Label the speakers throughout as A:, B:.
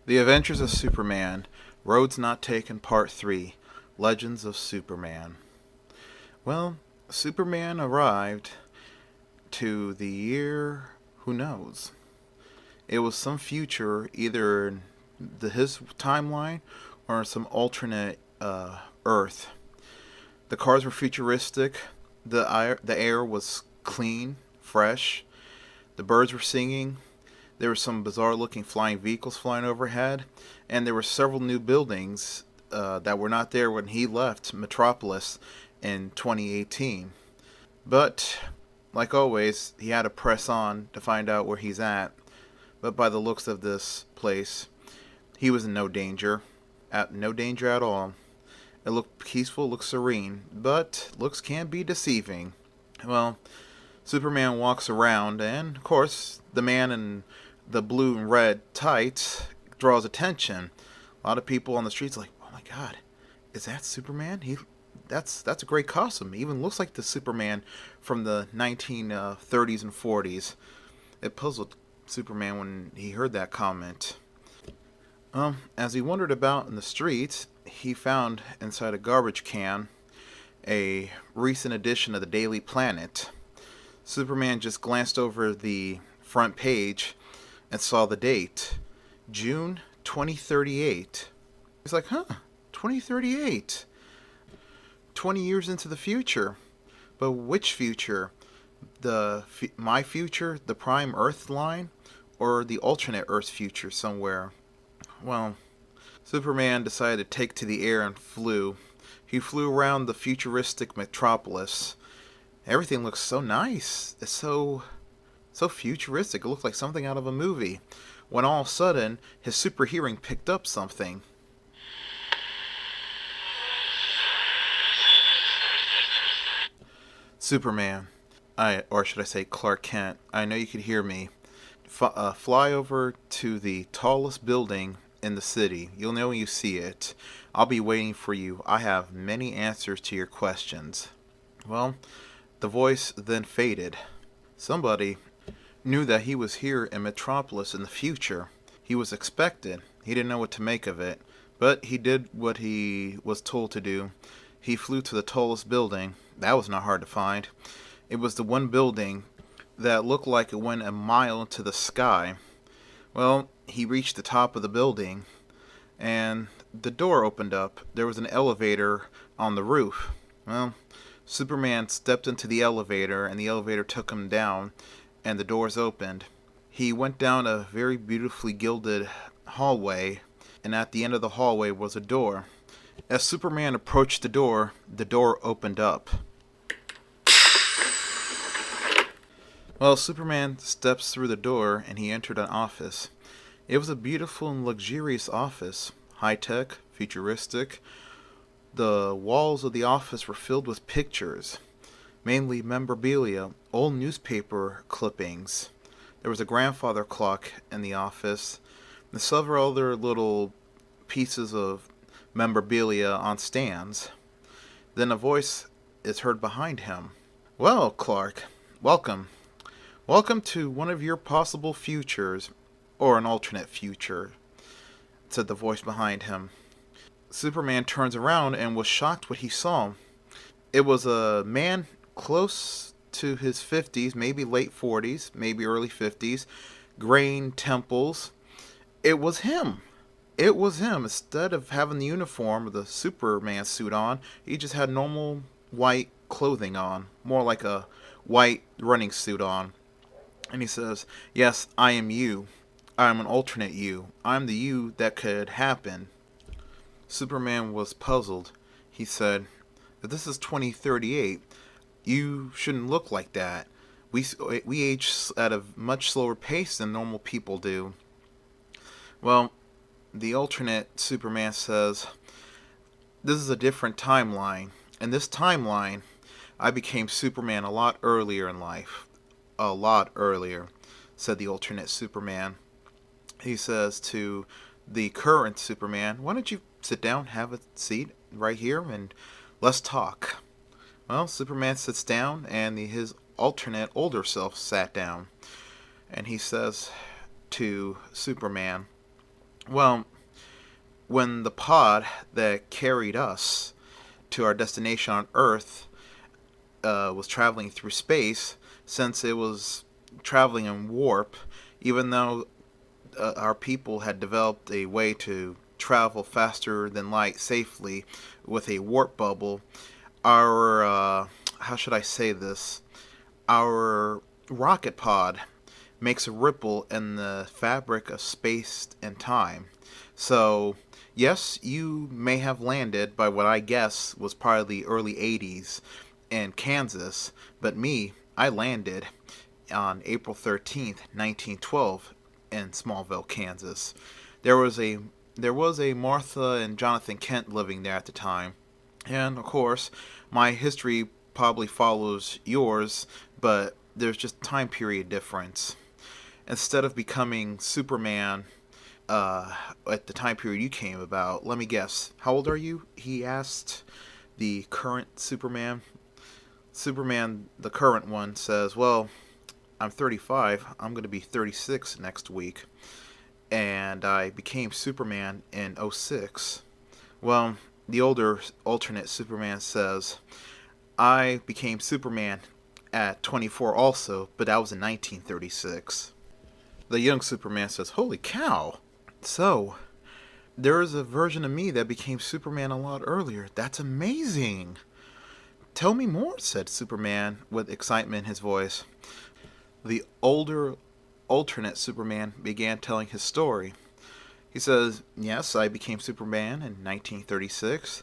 A: The Adventures of Superman, Roads Not Taken Part 3, Legends of Superman. Well, Superman arrived to the year, who knows? It was some future, either in his timeline or some alternate Earth. The cars were futuristic, the air was clean, fresh, the birds were singing, there were some bizarre looking flying vehicles flying overhead, and there were several new buildings that were not there when he left Metropolis in 2018. But, like always, he had to press on to find out where he's at. But by the looks of this place, he was in no danger. No danger at all. It looked peaceful, looked serene, but looks can be deceiving. Well, Superman walks around, and of course, the man in the blue and red tights draws attention. A lot of people on the streets like, "Oh my God, is that Superman? That's a great costume. He even looks like the Superman from the 1930s and 40s." It puzzled Superman when he heard that comment. As he wandered about in the streets, he found inside a garbage can a recent edition of the Daily Planet. Superman just glanced over the front page and saw the date, June 2038. He's like, 2038. 20 years into the future. But which future? My future, the prime Earth line, or the alternate Earth future somewhere? Well, Superman decided to take to the air and flew. He flew around the futuristic metropolis. Everything looks so nice. It's so futuristic. It looked like something out of a movie. When all of a sudden, his super hearing picked up something. Superman, or should I say Clark Kent, I know you could hear me. Fly over to the tallest building in the city. You'll know when you see it. I'll be waiting for you. I have many answers to your questions. Well, the voice then faded. Somebody knew that he was here in Metropolis in the future. He was expected. He didn't know what to make of it, but he did what he was told to do. He flew to the tallest building. That was not hard to find. It was the one building that looked like it went a mile into the sky. Well, he reached the top of the building, and the door opened up. There was an elevator on the roof. Well, Superman stepped into the elevator, and the elevator took him down, and the doors opened. He went down a very beautifully gilded hallway, and at the end of the hallway was a door. As Superman approached the door opened up. Well, Superman steps through the door, and he entered an office. It was a beautiful and luxurious office, high-tech, futuristic. The walls of the office were filled with pictures, mainly memorabilia, old newspaper clippings. There was a grandfather clock in the office, and several other little pieces of memorabilia on stands. Then a voice is heard behind him. "Well, Clark, welcome. Welcome to one of your possible futures, or an alternate future," said the voice behind him. Superman turns around and was shocked what he saw. It was a man close to his 50s, maybe late 40s, maybe early 50s, graying temples. It was him. It was him. Instead of having the uniform of the Superman suit on, he just had normal white clothing on, more like a white running suit on. And he says, "Yes, I am you. I am an alternate you. I am the you that could happen." Superman was puzzled. He said, "If this is 2038, you shouldn't look like that. We age at a much slower pace than normal people do." Well, the alternate Superman says, "This is a different timeline. In this timeline, I became Superman a lot earlier in life. A lot earlier," said the alternate Superman. He says to the current Superman, "Why don't you sit down, have a seat right here, and let's talk." Well, Superman sits down, and his alternate older self sat down. And he says to Superman, Well, when the pod that carried us to our destination on Earth was traveling through space, since it was traveling in warp, even though our people had developed a way to travel faster than light safely with a warp bubble, our, how should I say this? Our rocket pod makes a ripple in the fabric of space and time. So, yes, you may have landed by what I guess was probably the early 80s in Kansas, but me, I landed on April 13th, 1912 in Smallville, Kansas. There was a there was a Martha and Jonathan Kent living there at the time. And of course, my history probably follows yours, but there's just time period difference. Instead of becoming Superman at the time period you came about, let me guess, how old are you? He asked the current Superman. Superman, the current one, says, well, I'm 35. I'm going to be 36 next week. And I became Superman in '06. Well, the older alternate Superman says, I became Superman at 24 also, but that was in 1936. The young Superman says, holy cow. So, there is a version of me that became Superman a lot earlier. That's amazing. Tell me more, said Superman with excitement in his voice. The older alternate Superman began telling his story. He says, yes, I became Superman in 1936.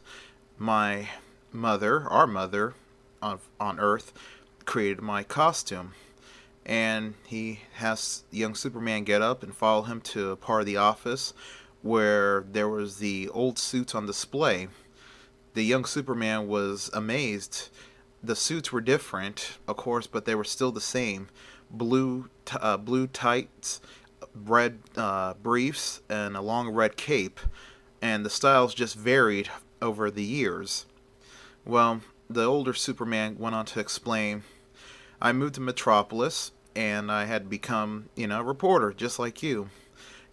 A: My mother, our mother on Earth, created my costume. And he has young Superman get up and follow him to a part of the office where there was the old suits on display. The young Superman was amazed. The suits were different, of course, but they were still the same. Blue tights, red briefs, and a long red cape. And the styles just varied over the years. Well, the older Superman went on to explain, I moved to Metropolis, and I had become, a reporter, just like you.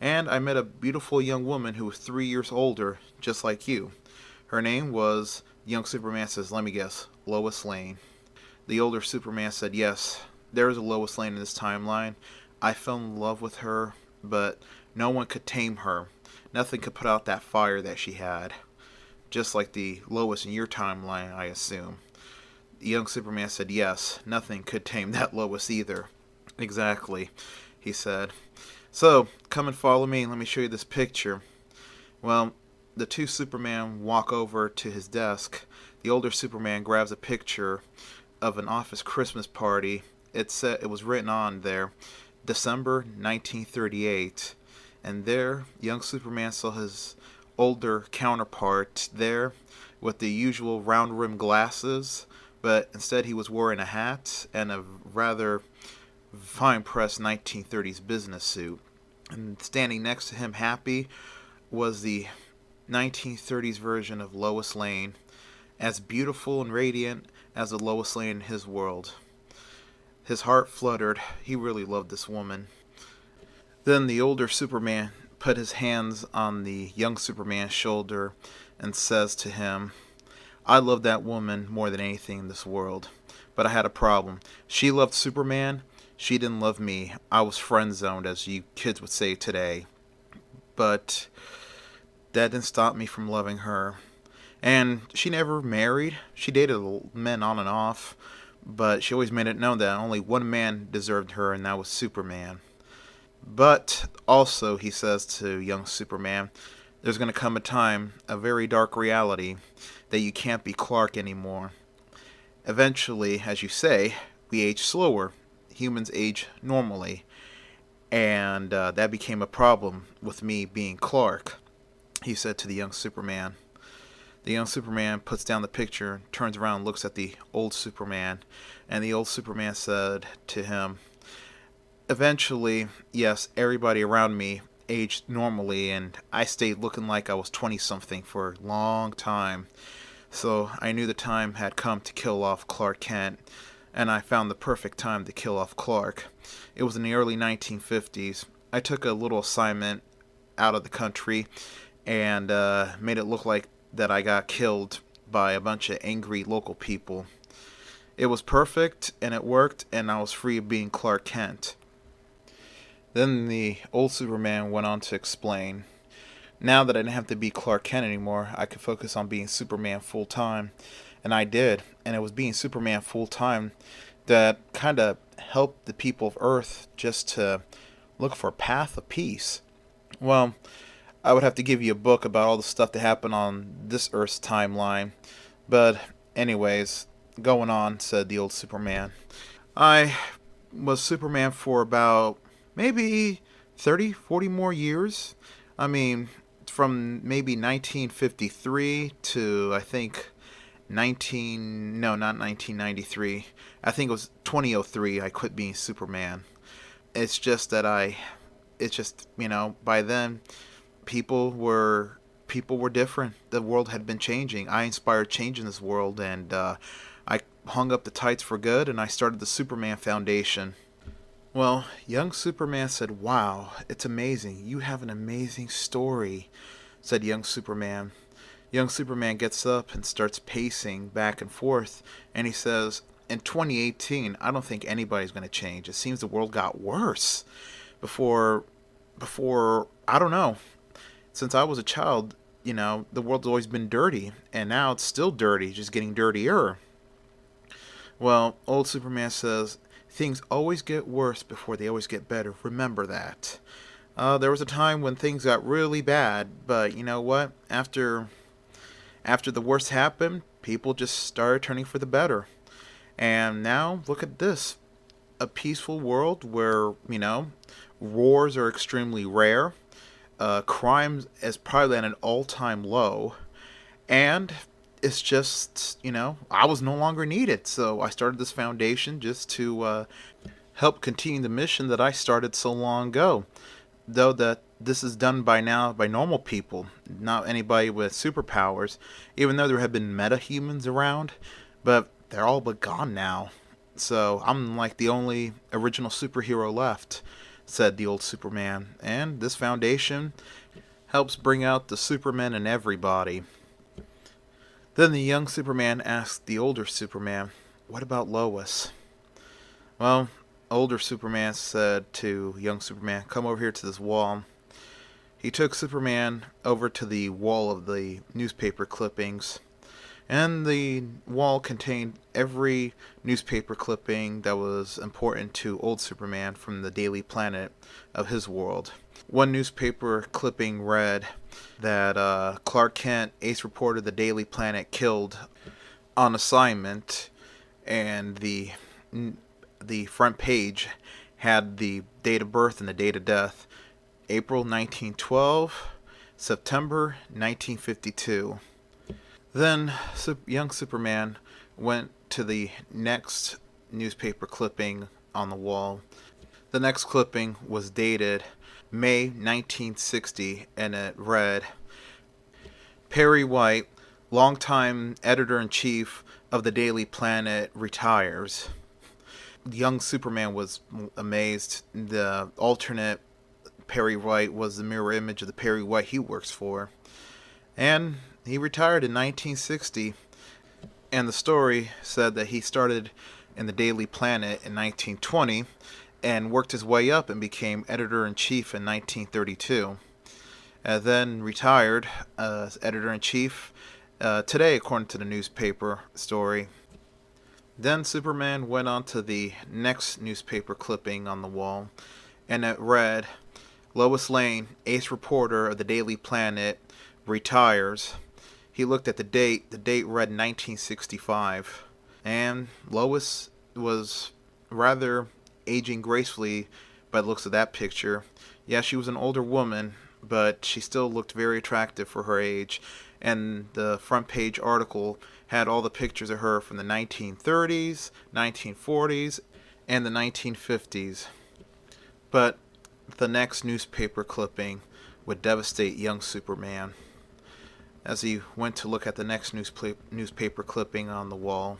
A: And I met a beautiful young woman who was 3 years older, just like you. Her name was, young Superman says, let me guess, Lois Lane. The older Superman said, yes, there is a Lois Lane in this timeline. I fell in love with her, but no one could tame her. Nothing could put out that fire that she had. Just like the Lois in your timeline, I assume. The young Superman said, yes, nothing could tame that Lois either. Exactly, he said. So, come and follow me and let me show you this picture. Well, the two Supermen walk over to his desk. The older Superman grabs a picture of an office Christmas party. It was written on there, December 1938. And there, young Superman saw his older counterpart there with the usual round rimmed glasses, but instead he was wearing a hat and a rather fine pressed 1930s business suit. And standing next to him, happy, was the 1930s version of Lois Lane, as beautiful and radiant as the Lois Lane in his world. His heart fluttered. He really loved this woman. Then the older Superman put his hands on the young Superman's shoulder and says to him, I love that woman more than anything in this world. But I had a problem. She loved Superman. She didn't love me. I was friend zoned, as you kids would say today. But that didn't stop me from loving her. And she never married. She dated men on and off. But she always made it known that only one man deserved her, and that was Superman. But also, he says to young Superman, there's going to come a time, a very dark reality, that you can't be Clark anymore. Eventually, as you say, we age slower. Humans age normally. And that became a problem with me being Clark, he said to the young Superman. The young Superman puts down the picture, turns around and looks at the old Superman. And the old Superman said to him, eventually, yes, everybody around me aged normally, and I stayed looking like I was 20-something for a long time. So I knew the time had come to kill off Clark Kent, and I found the perfect time to kill off Clark. It was in the early 1950s. I took a little assignment out of the country and made it look like that I got killed by a bunch of angry local people. It was perfect and it worked, and I was free of being Clark Kent. Then the old Superman went on to explain, now that I didn't have to be Clark Kent anymore, I could focus on being Superman full time. And I did. And it was being Superman full time that kind of helped the people of Earth just to look for a path of peace. Well, I would have to give you a book about all the stuff that happened on this Earth's timeline. But, anyways, going on, said the old Superman. I was Superman for about maybe 30, 40 more years. I mean, from maybe 1953 to I think not 1993. I think it was 2003 I quit being Superman. It's just that by then people were different. The world had been changing. I inspired change in this world, and I hung up the tights for good, and I started the Superman Foundation. Well, young Superman said, "Wow, it's amazing. You have an amazing story," said young Superman. Young Superman gets up and starts pacing back and forth, and he says, "In 2018, I don't think anybody's going to change. It seems the world got worse. Before, I don't know. Since I was a child, the world's always been dirty, and now it's still dirty, just getting dirtier." Well, old Superman says, "Things always get worse before they always get better. Remember that. There was a time when things got really bad, but you know what? After the worst happened, people just started turning for the better. And now, look at this. A peaceful world where, wars are extremely rare. Crime is probably at an all-time low. And it's just, I was no longer needed. So I started this foundation just to help continue the mission that I started so long ago. Though that this is done by normal people, not anybody with superpowers, even though there have been meta-humans around, but they're all but gone now. So I'm like the only original superhero left," said the old Superman. "And this foundation helps bring out the Superman in everybody." Then the young Superman asked the older Superman, "What about Lois?" Well, older Superman said to young Superman, "Come over here to this wall." He took Superman over to the wall of the newspaper clippings, and the wall contained every newspaper clipping that was important to old Superman from the Daily Planet of his world. One newspaper clipping read that Clark Kent, ace reporter of the Daily Planet, killed on assignment, and the front page had the date of birth and the date of death: April 1912, September 1952. Then young Superman went to the next newspaper clipping on the wall. The next clipping was dated May 1960, and it read, "Perry White, longtime editor-in-chief of the Daily Planet, retires." Young Superman was amazed. The alternate Perry White was the mirror image of the Perry White he works for. And he retired in 1960. And the story said that he started in the Daily Planet in 1920 and worked his way up and became editor-in-chief in 1932. And then retired as editor-in-chief today, according to the newspaper story. Then Superman went on to the next newspaper clipping on the wall, and it read, "Lois Lane, ace reporter of the Daily Planet, retires." He looked at the date. The date read 1965. And Lois was rather aging gracefully by the looks of that picture. Yeah, she was an older woman, but she still looked very attractive for her age. And the front page article had all the pictures of her from the 1930s, 1940s, and the 1950s. But the next newspaper clipping would devastate young Superman. As he went to look at the next newspaper clipping on the wall,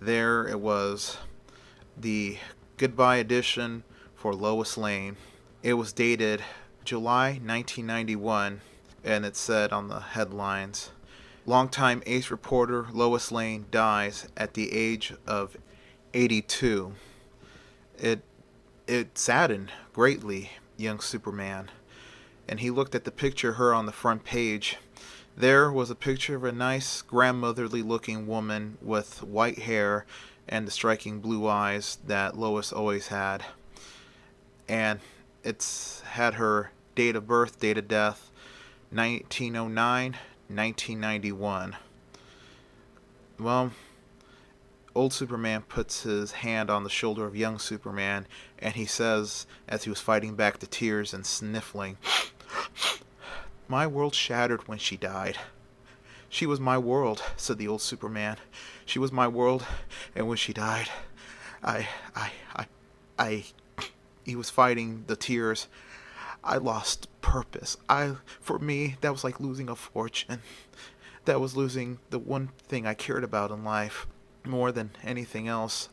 A: there it was, the goodbye edition for Lois Lane. It was dated July 1991, and it said on the headlines, longtime ace reporter Lois Lane dies at the age of 82. It it saddened greatly young Superman, and he looked at the picture of her on the front page. There was a picture of a nice grandmotherly looking woman with white hair and the striking blue eyes that Lois always had. And it's had her date of birth, date of death, 1909, 1991. Well, old Superman puts his hand on the shoulder of young Superman, and he says, as he was fighting back the tears and sniffling, "My world shattered when she died. She was my world," said the old Superman. "She was my world, and when she died, I, I, I, I," he was fighting the tears. "I lost purpose. For me, that was like losing a fortune. That was losing the one thing I cared about in life more than anything else.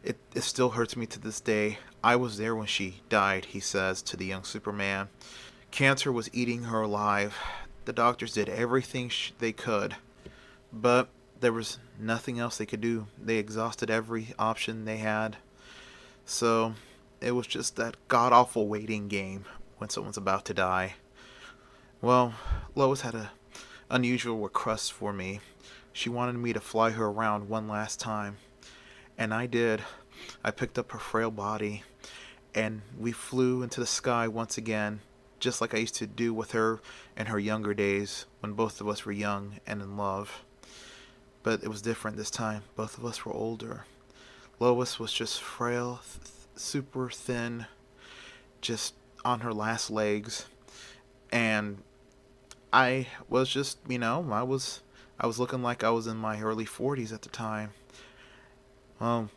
A: It still hurts me to this day. I was there when she died," he says to the young Superman. "Cancer was eating her alive. The doctors did everything they could, but there was nothing else they could do. They exhausted every option they had. So it was just that god-awful waiting game when someone's about to die. Well, Lois had a unusual request for me. She wanted me to fly her around one last time, and I did. I picked up her frail body, and we flew into the sky once again, just like I used to do with her in her younger days when both of us were young and in love. But it was different this time. Both of us were older. Lois was just frail, super thin, just on her last legs, and I was just, I was looking like I was in my early 40s at the time. Um,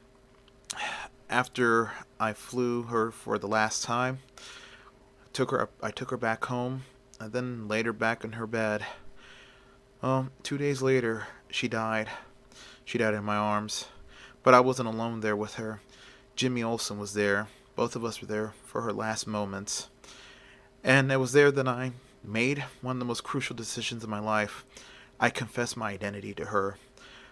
A: After I flew her for the last time, I took her back home, and then laid her back in her bed. 2 days later, she died. She died in my arms, but I wasn't alone there with her. Jimmy Olsen was there. Both of us were there for her last moments, and it was there that I made one of the most crucial decisions in my life. I confessed my identity to her.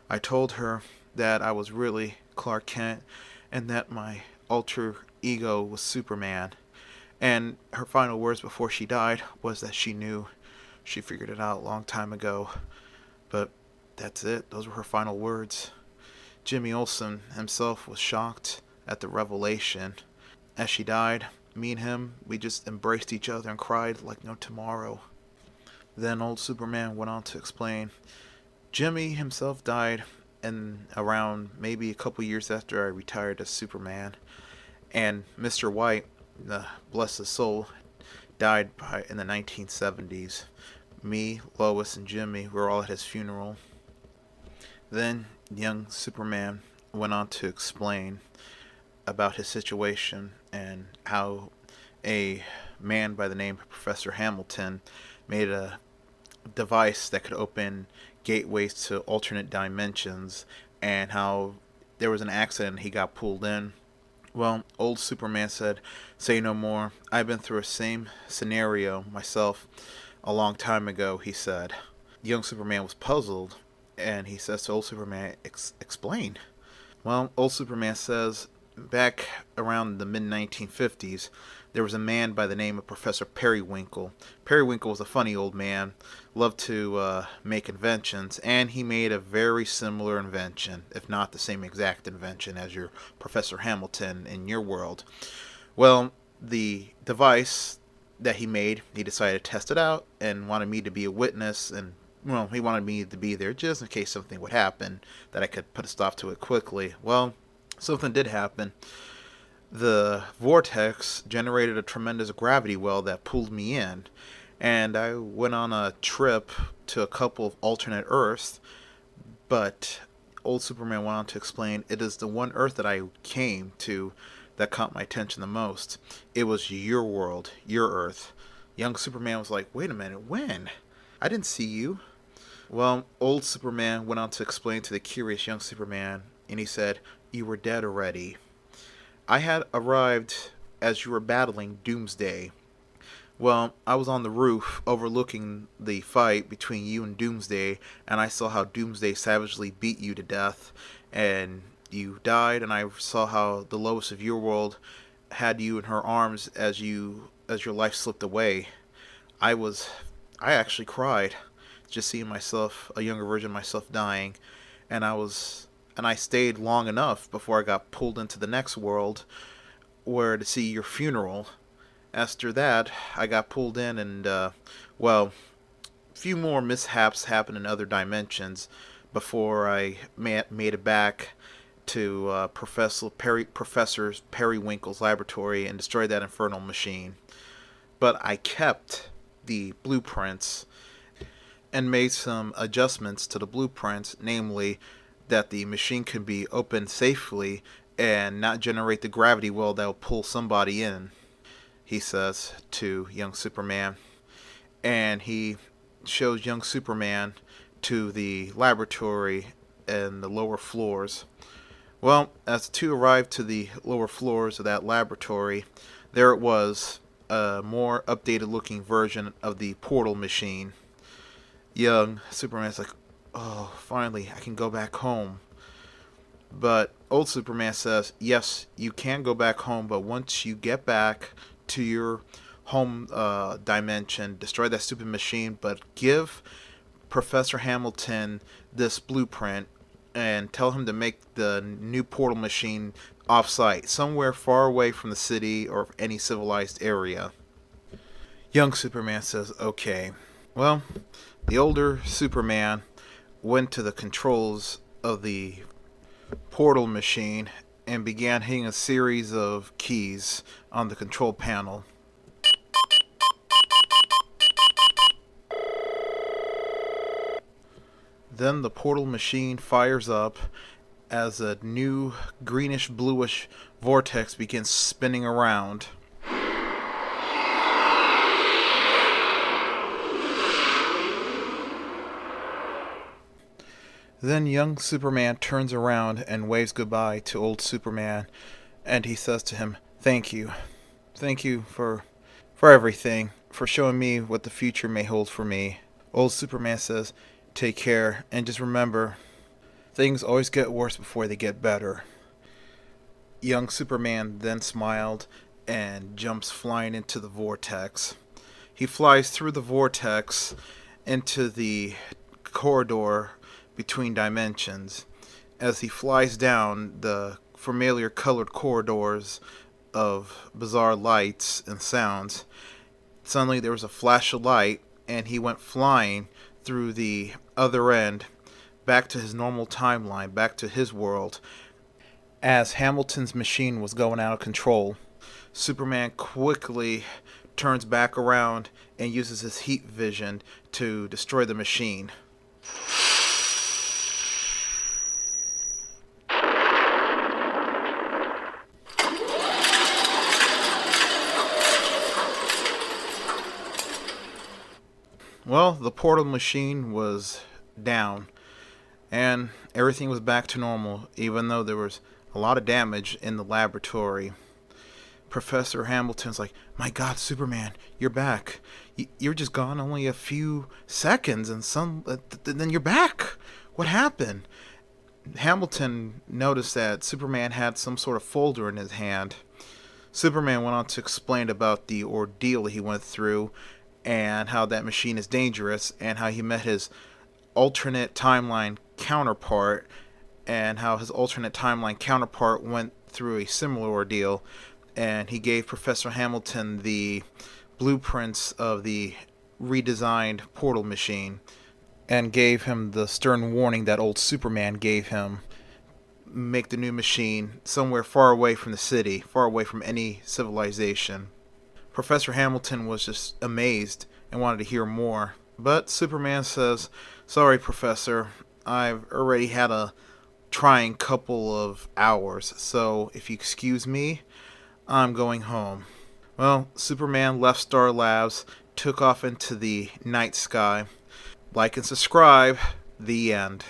A: I told her that I was really Clark Kent and that my alter ego was Superman. And her final words before she died was that she knew. She figured it out a long time ago. But that's it. Those were her final words. Jimmy Olsen himself was shocked at the revelation. As she died, me and him, we just embraced each other and cried like no tomorrow. Then old Superman went on to explain, Jimmy himself died in around maybe a couple years after I retired as Superman. And Mr. White, bless his soul, died in the 1970s. Me, Lois, and Jimmy were all at his funeral. Then young Superman went on to explain about his situation and how a man by the name of Professor Hamilton made a device that could open gateways to alternate dimensions, and how there was an accident and he got pulled in. Well, old Superman said, "Say no more. I've been through a same scenario myself a long time ago," he said. Young Superman was puzzled, and he says to old Superman, Explain. Well, old Superman says, back around the mid 1950s, there was a man by the name of Professor Periwinkle. Periwinkle was a funny old man, loved to make inventions, and he made a very similar invention, if not the same exact invention as your Professor Hamilton in your world. Well, the device that he made, he decided to test it out and wanted me to be a witness, and well, he wanted me to be there just in case something would happen, that I could put a stop to it quickly. Well, something did happen. The vortex generated a tremendous gravity well that pulled me in, and I went on a trip to a couple of alternate Earths, but old Superman went on to explain, it is the one Earth that I came to that caught my attention the most. It was your world, your Earth. Young Superman was like, wait a minute, when? I didn't see you. Well, old Superman went on to explain to the curious young Superman, and he said, you were dead already. I had arrived as you were battling Doomsday. Well, I was on the roof overlooking the fight between you and Doomsday, and I saw how Doomsday savagely beat you to death, and you died, and I saw how the Lois of your world had you in her arms as your life slipped away. I was I actually cried just seeing myself, a younger version of myself dying, and I stayed long enough before I got pulled into the next world where to see your funeral. After that, I got pulled in, and well, a few more mishaps happened in other dimensions before I made it back to Professor Periwinkle's laboratory and destroyed that infernal machine. But I kept the blueprints and made some adjustments to the blueprints, namely that the machine can be opened safely and not generate the gravity well that will pull somebody in, he says to young Superman. And he shows young Superman to the laboratory and the lower floors. Well, as the two arrived to the lower floors of that laboratory, there it was, a more updated looking version of the portal machine. Young Superman's like, oh, finally, I can go back home. But old Superman says, yes, you can go back home, but once you get back to your home dimension, destroy that stupid machine, but give Professor Hamilton this blueprint and tell him to make the new portal machine off-site, somewhere far away from the city or any civilized area. Young Superman says, okay. Well, the older Superman went to the controls of the portal machine and began hitting a series of keys on the control panel. Then the portal machine fires up as a new greenish bluish vortex begins spinning around. Then young Superman turns around and waves goodbye to old Superman, and he says to him, thank you. Thank you for everything, for showing me what the future may hold for me. Old Superman says, take care, and just remember, things always get worse before they get better. Young Superman then smiled and jumps flying into the vortex. He flies through the vortex into the corridor between dimensions. As he flies down the familiar colored corridors of bizarre lights and sounds, suddenly there was a flash of light, and he went flying through the other end, back to his normal timeline, back to his world. As Hamilton's machine was going out of control, Superman quickly turns back around and uses his heat vision to destroy the machine. Well, the portal machine was down, and everything was back to normal, even though there was a lot of damage in the laboratory. Professor Hamilton's like, my God, Superman, you're back. You're just gone only a few seconds, and then you're back. What happened? Hamilton noticed that Superman had some sort of folder in his hand. Superman went on to explain about the ordeal he went through, and how that machine is dangerous, and how he met his alternate timeline counterpart, and how his alternate timeline counterpart went through a similar ordeal, and he gave Professor Hamilton the blueprints of the redesigned portal machine, and gave him the stern warning that old Superman gave him: make the new machine somewhere far away from the city, far away from any civilization. Professor Hamilton was just amazed and wanted to hear more. But Superman says, sorry, Professor, I've already had a trying couple of hours, so if you excuse me, I'm going home. Well, Superman left Star Labs, took off into the night sky. Like and subscribe. The end.